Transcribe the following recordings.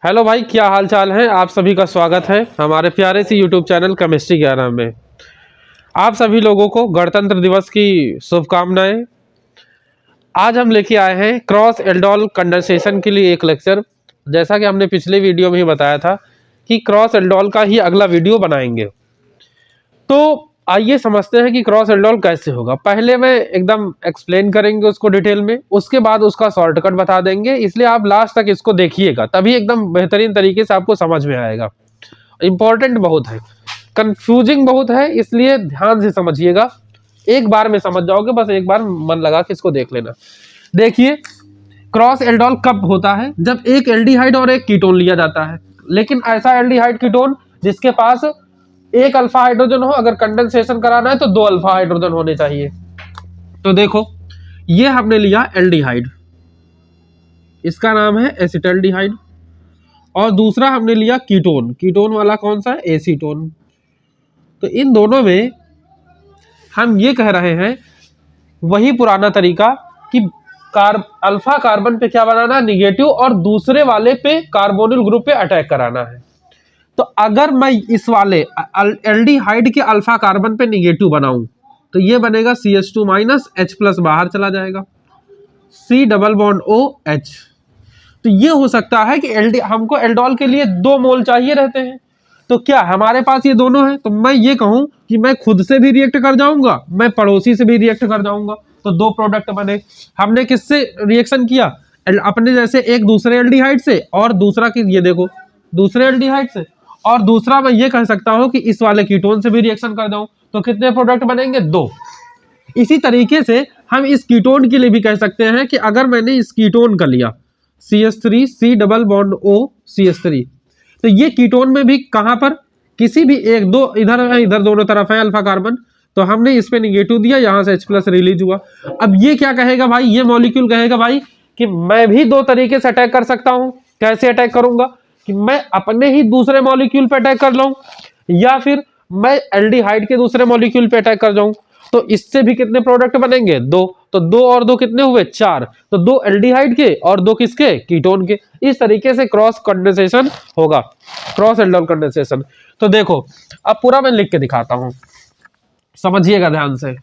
Hello भाई, क्या हाल चाल है। आप सभी का स्वागत है हमारे प्यारे सी यूट्यूब चैनल केमिस्ट्री 11 में। आप सभी लोगों को गणतंत्र दिवस की शुभकामनाएं। आज हम लेके आए हैं क्रॉस एल्डोल कंडेंसेशन के लिए एक लेक्चर। जैसा कि हमने पिछले वीडियो में ही बताया था कि क्रॉस एल्डोल का ही अगला वीडियो बनाएंगे। तो आइए समझते हैं कि क्रॉस एल्डोल कैसे होगा। पहले मैं एकदम एक्सप्लेन करेंगे उसको डिटेल में, उसके बाद उसका शॉर्टकट बता देंगे, इसलिए आप लास्ट तक इसको देखिएगा, तभी एकदम बेहतरीन तरीके से आपको समझ में आएगा। इंपॉर्टेंट बहुत है, कंफ्यूजिंग बहुत है, इसलिए ध्यान से समझिएगा। एक बार में समझ जाओगे, बस एक बार मन लगा के इसको देख लेना। देखिए, क्रॉस एल्डोल कब होता है? जब एक एल्डिहाइड और एक कीटोन लिया जाता है, लेकिन ऐसा एल्डिहाइड कीटोन जिसके पास एक अल्फा हाइड्रोजन हो। अगर कंडेंसेशन कराना है तो दो अल्फा हाइड्रोजन होने चाहिए। तो देखो, ये हमने लिया एल्डिहाइड, इसका नाम है एसिटल्डिहाइड, और दूसरा हमने लिया कीटोन। कीटोन वाला कौन सा है? एसीटोन। तो इन दोनों में हम ये कह रहे हैं वही पुराना तरीका कि अल्फा कार्बन पे क्या बनाना है? निगेटिव, और दूसरे वाले पे कार्बोनिल ग्रुप पे अटैक कराना है। तो अगर मैं इस वाले एल्डिहाइड के अल्फा कार्बन पे निगेटिव बनाऊं तो ये बनेगा CH2 माइनस, H प्लस बाहर चला जाएगा, C डबल बॉन्ड OH। तो ये हो सकता है कि हमको एल्डोल के लिए 2 मोल चाहिए रहते हैं। तो क्या हमारे पास ये दोनों है? तो मैं ये कहूं कि मैं खुद से भी रिएक्ट कर जाऊंगा, मैं पड़ोसी से भी रिएक्ट कर जाऊंगा, तो 2 प्रोडक्ट बने। हमने किससे रिएक्शन किया? अपने जैसे एक दूसरे एल्डिहाइड से, और दूसरा ये देखो दूसरे एल्डिहाइड से, और दूसरा मैं ये कह सकता हूं कि इस वाले कीटोन से भी रिएक्शन कर जाऊं। तो कितने प्रोडक्ट बनेंगे? 2। इसी तरीके से हम इस कीटोन के लिए भी कह सकते हैं कि अगर मैंने इस कीटोन का लिया CH3 C double bond O CH3, तो ये कीटोन में भी कहां पर किसी भी एक दो इधर है, इधर दोनों तरफ है अल्फा कार्बन, तो हमने इस पे निगेटिव दिया, यहां से H प्लस रिलीज हुआ। अब ये क्या कहेगा भाई? ये मॉलिक्यूल कहेगा भाई कि मैं भी 2 तरीके से अटैक कर सकता हूं। कैसे अटैक करूंगा? कि मैं अपने ही दूसरे मॉलिक्यूल पे अटैक कर लूं, या फिर मैं एल्डिहाइड के दूसरे मॉलिक्यूल पे अटैक कर जाऊं। तो इससे भी कितने प्रोडक्ट बनेंगे? 2। तो 2 और 2 कितने हुए? 4। तो 2 एल्डिहाइड के और 2 किसके? कीटोन के। इस तरीके से क्रॉस कंडेंसेशन होगा, क्रॉस एल्डोल कंडेंसेशन। तो देखो, अब पूरा मैं लिख के दिखाता हूं, समझिएगा ध्यान से।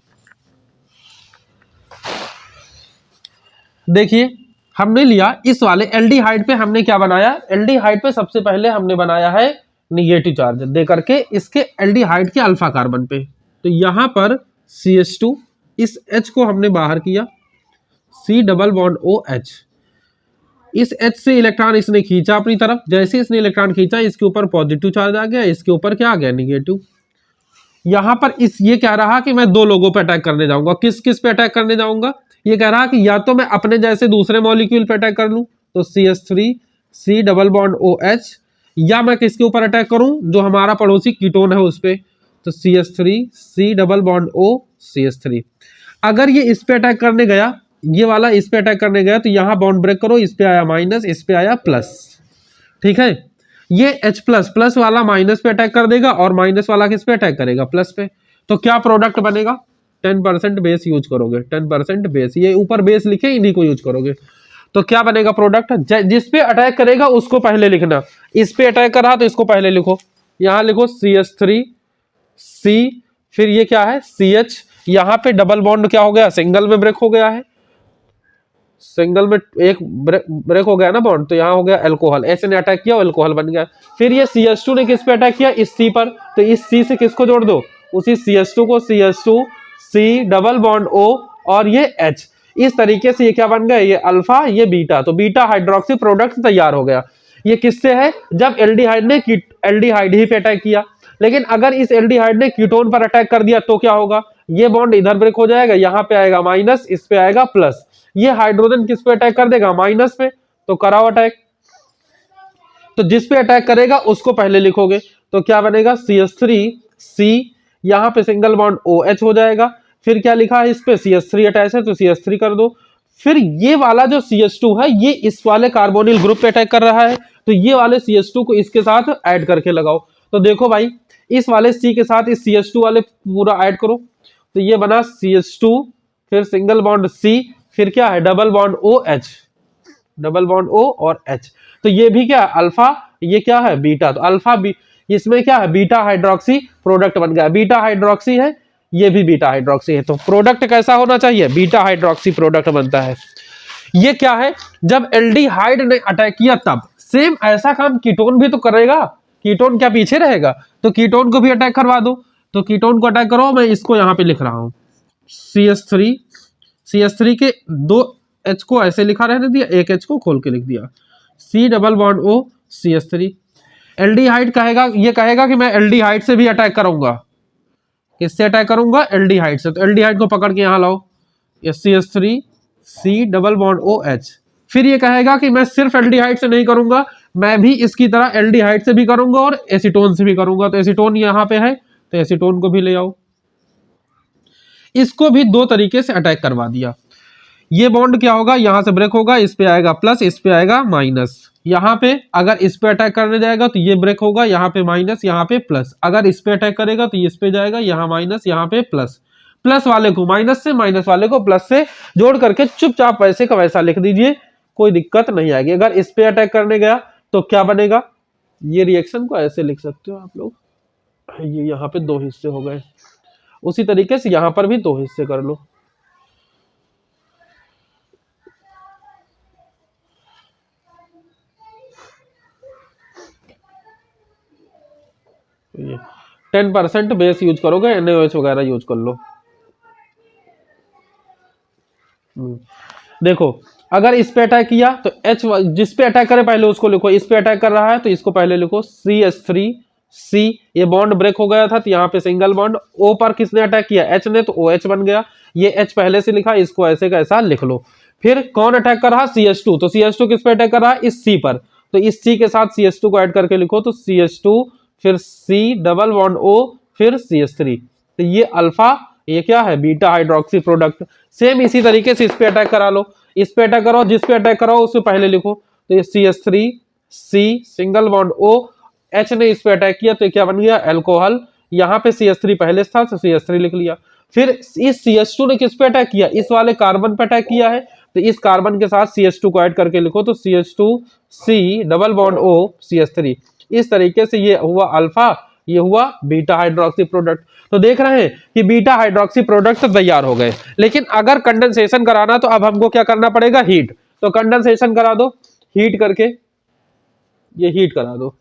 देखिए, हमने लिया इस वाले एल्डिहाइड पे, हमने क्या बनाया? एल्डिहाइड पे सबसे पहले हमने बनाया है निगेटिव चार्ज दे करके इसके एल्डिहाइड के अल्फा कार्बन पे। तो यहां पर CH2, इस H को हमने बाहर किया, C डबल बॉन्ड OH। इस H से इलेक्ट्रॉन इसने खींचा अपनी तरफ, जैसे इसने इलेक्ट्रॉन खींचा इसके ऊपर पॉजिटिव चार्ज आ गया, इसके ऊपर क्या आ गया? निगेटिव। यहां पर ये कह रहा कि मैं 2 लोगों पे अटैक करने जाऊंगा। किस किस पे अटैक करने जाऊंगा? ये कह रहा कि या तो मैं अपने जैसे दूसरे मॉलिक्यूल पे अटैक कर लूं, तो CH3 C double bond OH, या मैं किसके ऊपर अटैक करूं? जो हमारा पड़ोसी कीटोन है उस पे, तो CH3 C double bond O CH3। अगर ये इस पे अटैक करने गया, ये वाला इस पे अटैक करने गया, तो यहां बॉन्ड ब्रेक करो, इस पे आया माइनस, इस पे आया प्लस। ठीक है, ये H प्लस प्लस वाला माइनस पे अटैक कर देगा, और माइनस वाला किस पे अटैक करेगा? प्लस पे। तो क्या प्रोडक्ट बनेगा? 10% बेस यूज करोगे, 10% बेस, ये ऊपर बेस लिखे, इन्हीं को यूज करोगे। तो क्या बनेगा प्रोडक्ट? जिस पे अटैक करेगा उसको पहले लिखना। इस पे अटैक कर रहा तो इसको पहले लिखो, यहां लिखो CH3 C, फिर ये क्या है? CH। यहां पे डबल बॉन्ड क्या हो गया? सिंगल में ब्रेक हो गया है, सिंगल में एक ब्रेक हो गया ना बॉन्ड, तो यहाँ हो गया अल्कोहल। ऐसे ने अटैक किया, अल्कोहल बन गया। फिर ये CH2 ने किस पे अटैक किया? इस C पर, तो इस C से किसको जोड़ दो? उसी CH2 को, CH2 C double bond O, और ये H। इस तरीके से ये क्या बन गया? ये अल्फा, ये बीटा, तो बीटा हाइड्रोक्सी प्रोडक्ट तैयार हो गया। ये किससे है? जब एल्डिहाइड ने एल्डिहाइड ही पे अटैक किया। लेकिन अगर इस एल्डिहाइड ने कीटोन पर अटैक कर दिया तो क्या होगा? ये बॉन्ड इधर ब्रेक हो जाएगा, यहाँ पे आएगा माइनस, इस पे आएगा प्लस। ये हाइड्रोजन किस पे अटैक कर देगा? माइनस पे, तो कराओ अटैक। तो जिस पे अटैक करेगा उसको पहले लिखोगे, तो क्या बनेगा? CH3 C, यहां पे सिंगल बॉन्ड OH हो जाएगा। फिर क्या लिखा है? इस पे CH3 अटैच है, तो CH3 कर दो। फिर ये वाला जो CH2 है, ये इस वाले कार्बोनिल ग्रुप पे अटैक कर रहा है, तो ये वाले CH2 को इसके साथ ऐड करके लगाओ। तो देखो भाई, इस वाले C के साथ इस CH2 वाले पूरा ऐड करो, तो ये बना CH2, फिर सिंगल बॉन्ड C, फिर क्या है? Double bond OH। Double bond O और H। तो ये भी क्या है अल्फा, ये क्या है बीटा, तो अल्फा बी, इसमें क्या है बीटा हाइड्रोक्सी प्रोडक्ट बन गया, बीटा हाइड्रोक्सी है, ये भी बीटा हाइड्रोक्सी है, तो प्रोडक्ट कैसा होना चाहिए, बीटा हाइड्रोक्सी प्रोडक्ट बनता है। ये क्या है, जब एल्डिहाइड ने अटैक किया तब सेम ऐसा काम कीटोन भी तो करेगा, कीटोन क्या पीछे रहेगा, तो कीटोन को भी अटैक करवा दो, तो कीटोन को अटैक करो, मैं इसको यहां पे लिख रहा हूं CH3 के 2 H को ऐसे लिखा रहने दिया, एक H को खोल के लिख दिया, C double bond O CH3। Aldehyde कहेगा, ये कहेगा कि मैं एल्डिहाइड से भी अटैक करूंगा, किससे अटैक करूंगा, एल्डिहाइड से, तो एल्डिहाइड को पकड़ के यहां लाओ, ये CH3 C double bond OH। फिर ये कहेगा कि मैं सिर्फ एल्डिहाइड से नहीं करूंगा, मैं भी इसकी तरह एल्डिहाइड से भी करूंगा और एसीटोन से भी करूंगा, तो एसीटोन यहां पे है, तो एसीटोन को भी ले आओ। इसको भी दो तरीके से अटैक करवा दिया। ये बॉन्ड क्या होगा, यहां से ब्रेक होगा, इस पे आएगा प्लस, इस पे आएगा माइनस, यहाँ पे अगर इस पे अटैक करने जाएगा तो ये ब्रेक होगा, यहाँ पे माइनस, यहाँ पे प्लस, अगर इस पे अटैक करेगा तो इस पे जाएगा, यहाँ माइनस, यहाँ पे प्लस, प्लस वाले को माइनस से, माइनस वाले को प्लस से जोड़ करके चुपचाप वैसे का वैसा लिख दीजिए, कोई दिक्कत नहीं आएगी। अगर इस पे अटैक करने गया तो क्या बनेगा, ये रिएक्शन को ऐसे लिख सकते हो आप लोग, ये यहाँ पे दो हिस्से हो गए, उसी तरीके से यहाँ पर भी दो हिस्से कर लो, ये 10% बेस यूज करोगे, NaOH वगैरह यूज कर लो। देखो अगर इस पे अटैक किया तो H, जिस पे अटैक करे पहले उसको लिखो, इस पे अटैक कर रहा है तो इसको पहले लिखो CH3C, ये बॉन्ड ब्रेक हो गया था तो यहाँ पे सिंगल बॉन्ड, O पर किसने अटैक किया, H ने, तो OH बन गया, ये H पहले से लिखा, इसको ऐसे का ऐसा लिख लो। फिर कौन अटैक कर रहा, CH2, तो CH2 किस पे अटैक कर रहा है, इस C पर, तो इस C के साथ CH2 को ऐड करके लिखो, तो CH2 फिर C डबल बॉन्ड O फिर CH3, तो ये अल्फा, ये क्या है बीटा हाइड्रोक्सी प्रोडक्ट। सेम इसी तरीके से इस पे अटैक करा लो, इस पे अटैक करो, जिस पे अटैक कराओ उससे पहले लिखो, तो ये CH3C single bond O, H ने इस पे अटैक किया तो ये क्या बन गया अल्कोहल, यहाँ पे CH3 पहले था तो CH3 लिख लिया। फिर इस CH2 ने किस पे अटैक किया, इस वाले कार्बन पे अटैक किया है, तो इस कार्बन के साथ CH2 को ऐड करके लिखो, तो CH2C double bond O CH3। इस तरीके से ये हुआ अल्फा, ये हुआ बीटा हाइड्रोक्सी प्रोडक्ट। तो देख रहे हैं कि बीटा हाइड्रोक्सी प्रोडक्ट तैयार हो गए, लेकिन अगर कंडेंसेशन कराना तो अब हमको क्या करना पड़ेगा, हीट, तो कंडेंसेशन करा दो, हीट करके ये हीट करा दो।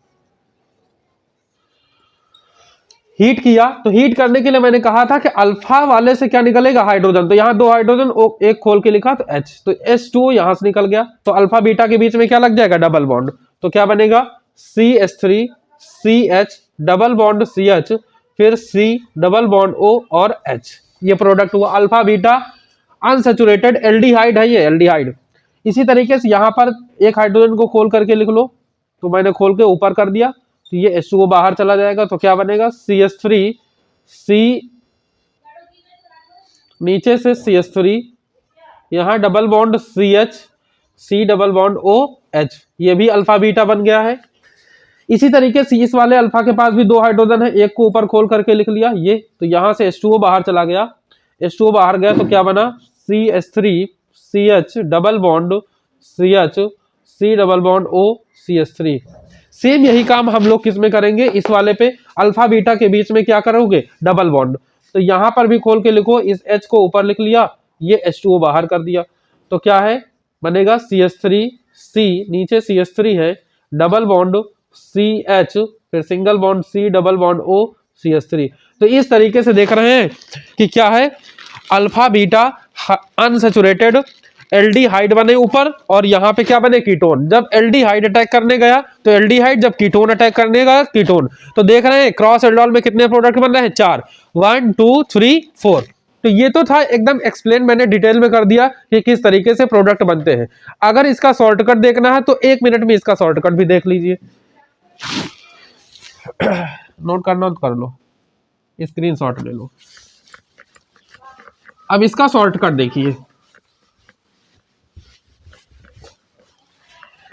हीट किया तो हीट करने के लिए मैंने कहा था कि अल्फा वाले से क्या निकलेगा, हाइड्रोजन, तो यहाँ दो हाइड्रोजन, एक खोल के लिखा तो H, तो H2 यहां से निकल गया, तो अल्फा बीटा के बीच में क्या लग जाएगा, डबल बॉन्ड, तो क्या बनेगा CH3 CH double bond CH फिर C डबल बॉन्ड O और H, ये प्रोडक्ट हुआ अल्फा बीटा अनसैचुरेटेड एल्डिहाइड है, ये एल्डिहाइड। इसी तरीके से यहाँ पर एक हाइड्रोजन को खोल करके लिख लो, तो मैंने खोल के ऊपर कर दिया, तो ये H2O बाहर चला जाएगा, तो क्या बनेगा CH3 C, नीचे से CH3, यहाँ double bond CH C double bond OH, ये भी अल्फा बीटा बन गया है। इसी तरीके से इस वाले अल्फा के पास भी दो हाइड्रोजन है, एक को ऊपर खोल करके लिख लिया ये, तो यहां से H2O बाहर चला गया, H2O बाहर गया तो क्या बना CH3 CH double bond CH C double bond O CH3। Same यही काम हम लोग किस में करेंगे, इस वाले पे अल्फा बीटा के बीच में क्या करोगे, डबल बॉन्ड, तो यहां पर भी खोल के लिखो, इस H को ऊपर लिख लिया, ये H2O बाहर कर दिया, तो क्या है बनेगा CH3C, नीचे CH3 है, डबल बॉन्ड CH फिर single bond C double bond O CH3। तो इस तरीके से देख रहे हैं कि क्या है अल्फा बीटा अनसैचुरेटेड एल्डिहाइड बने ऊपर, और यहाँ पे क्या बने कीटोन। जब एल्डिहाइड अटैक करने गया तो एल्डिहाइड, जब कीटोन अटैक करने गया कीटोन। तो देख रहे हैं क्रॉस एल्डोल में कितने प्रोडक्ट बन रहे हैं, 4, 1 2 3 4। तो ये तो था एकदम एक्सप्लेन, मैंने डिटेल में कर दिया कि किस तरीके से प्रोडक्ट बनते हैं। अगर इसका शॉर्टकट देखना है तो 1 मिनट में इसका शॉर्टकट भी देख लीजिए, नोट करना तो कर लो, स्क्रीनशॉट ले लो। अब इसका शॉर्टकट देखिए,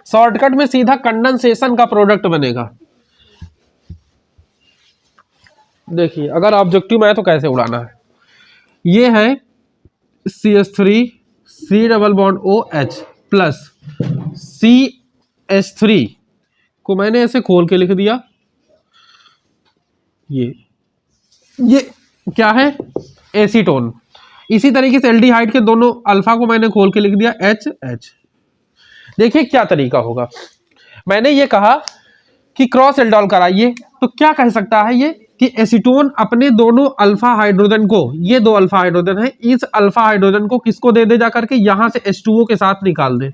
शॉर्टकट में सीधा कंडेंसेशन का प्रोडक्ट बनेगा। देखिए अगर ऑब्जेक्टिव में है तो कैसे उड़ाना है, ये है CH3 C double bond OH plus CH3 को मैंने ऐसे खोल के लिख दिया, ये क्या है, एसीटोन। इसी तरीके से एल्डिहाइड के दोनों अल्फा को मैंने खोल के लिख दिया HH। देखिए क्या तरीका होगा, मैंने ये कहा कि क्रॉस एल्डोल कराइए, तो क्या कह सकता है ये कि एसीटोन अपने दोनों अल्फा हाइड्रोजन को, ये दो अल्फा हाइड्रोजन है, इस अल्फा हाइड्रोजन को किसको दे दे जा करके, यहां से H2O के साथ निकाल दे,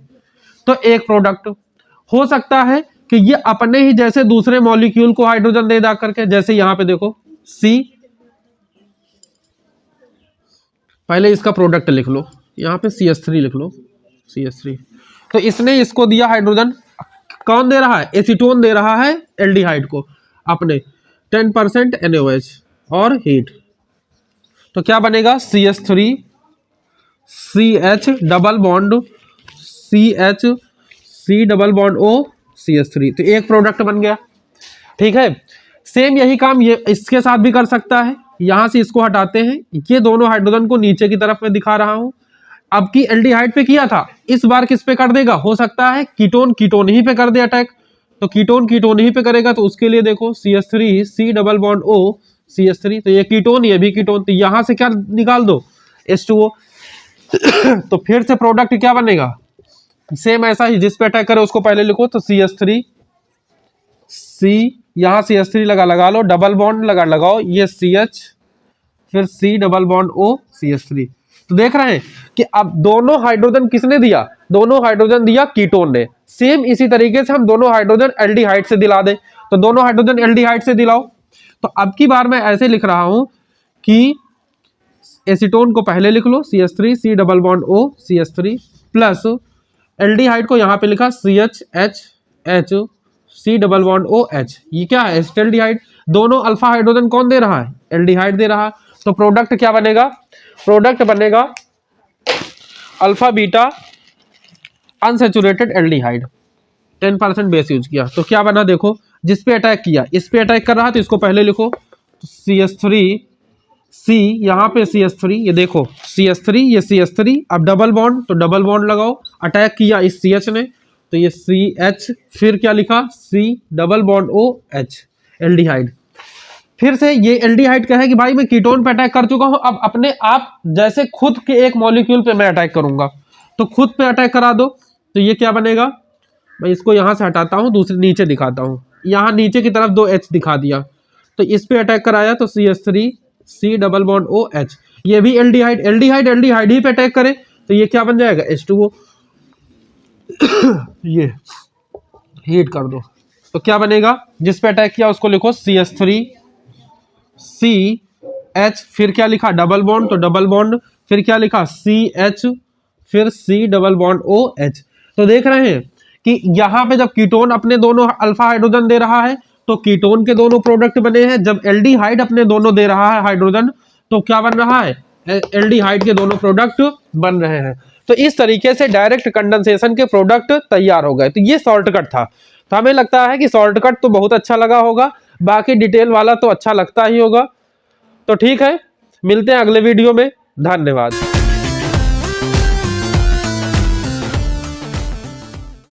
तो एक प्रोडक्ट हो सकता है कि ये अपने ही जैसे दूसरे मॉलिक्यूल को हाइड्रोजन दे जा करके, जैसे यहां पे देखो C, पहले इसका प्रोडक्ट लिख लो, यहां पे CH3 लिख लो, CH3, तो इसने इसको दिया हाइड्रोजन, कौन दे रहा है, एसीटोन दे रहा है एल्डिहाइड को अपने 10% NaOH और हीट, तो क्या बनेगा CH3 CH double bond CH C double bond O CH3, तो एक प्रोडक्ट बन गया। ठीक है, सेम यही काम ये इसके साथ भी कर सकता है, यहां से इसको हटाते हैं, ये दोनों हाइड्रोजन को नीचे की तरफ में दिखा रहा हूं, अब की एल्डिहाइड पे किया था, इस बार किस पे कर देगा, हो सकता है कीटोन कीटोन ही पे कर दे अटैक, तो कीटोन कीटोन ही पे करेगा, तो उसके लिए देखो CH3 C double bond O CH3, तो ये कीटोन ये भी कीटोन, तो यहां से क्या निकाल दो H2O तो फिर से प्रोडक्ट क्या बनेगा, सेम ऐसा ही, जिस पे अटैक करे उसको पहले लिखो, तो CH3 C, यहां CH3 लगा लो, डबल बॉन्ड लगाओ, ये CH, फिर C double bond O CH3, तो देख रहे हैं कि अब दोनों हाइड्रोजन किसने दिया, दोनों हाइड्रोजन दिया कीटोन ने। सेम इसी तरीके से हम दोनों हाइड्रोजन एल्डिहाइड से दिला दे, तो दोनों हाइड्रोजन एल्डिहाइड से दिलाओ, तो अब की बार मैं ऐसे लिख रहा हूं कि एसीटोन को पहले लिख लो CH3 C double bond O CH3 plus aldehyde को यहां पे लिखा CHH C double bond OH, ये क्या है एसिटाल्डिहाइड, दोनों अल्फा हाइड्रोजन कौन दे रहा है, एल्डिहाइड दे रहा है, तो प्रोडक्ट क्या बनेगा, प्रोडक्ट बनेगा alpha beta unsaturated aldehyde, 10% base use किया, तो क्या बना देखो, जिस पे अटैक किया इस पे अटैक कर रहा है, तो इसको पहले लिखो, तो CH3 C, यहाँ पे CH3, ये देखो CH3 ये CH3, अब डबल बॉन्ड, तो डबल बॉन्ड लगाओ, अटैक किया इस CH ने, तो ये CH, फिर क्या लिखा C double bond OH aldehyde, फिर से ये एल्डिहाइड का है कि भाई मैं कीटोन पे अटैक कर चुका हूं, अब अपने आप जैसे खुद के एक मॉलिक्यूल पे मैं अटैक करूंगा, तो खुद पे अटैक करा दो, तो ये क्या बनेगा, मैं इसको यहां से हटाता हूं, दूसरे नीचे दिखाता हूं, यहां नीचे की तरफ 2 H दिखा दिया, तो इस पे अटैक कराया, तो CH3 C double bond OH, ये भी एल्डिहाइड एल्डिहाइड एल्डिहाइड ही पे अटैक करे, तो ये क्या बन जाएगा H2O ये हीट कर दो, तो क्या बनेगा, जिस पे अटैक किया उसको लिखो CH3 CH, फिर क्या लिखा डबल बॉन्ड, तो डबल बॉन्ड, फिर क्या लिखा CH, फिर C डबल बॉन्ड OH, तो देख रहे हैं कि यहां पे जब कीटोन अपने दोनों अल्फा हाइड्रोजन दे रहा है, तो कीटोन के दोनों प्रोडक्ट बने हैं, जब एल्डिहाइड अपने दोनों दे रहा है हाइड्रोजन, तो क्या बन रहा है, एल्डिहाइड के दोनों प्रोडक्ट बन रहे हैं, तो इस तरीके से डायरेक्ट कंडेंसेशन के प्रोडक्ट तैयार हो गए, तो ये शॉर्टकट था, तो हमें लगता है कि शॉर्टकट तो बहुत अच्छा लगा होगा, बाकी डिटेल वाला तो अच्छा लगता ही होगा, तो ठीक है, मिलते हैं अगले वीडियो में, धन्यवाद।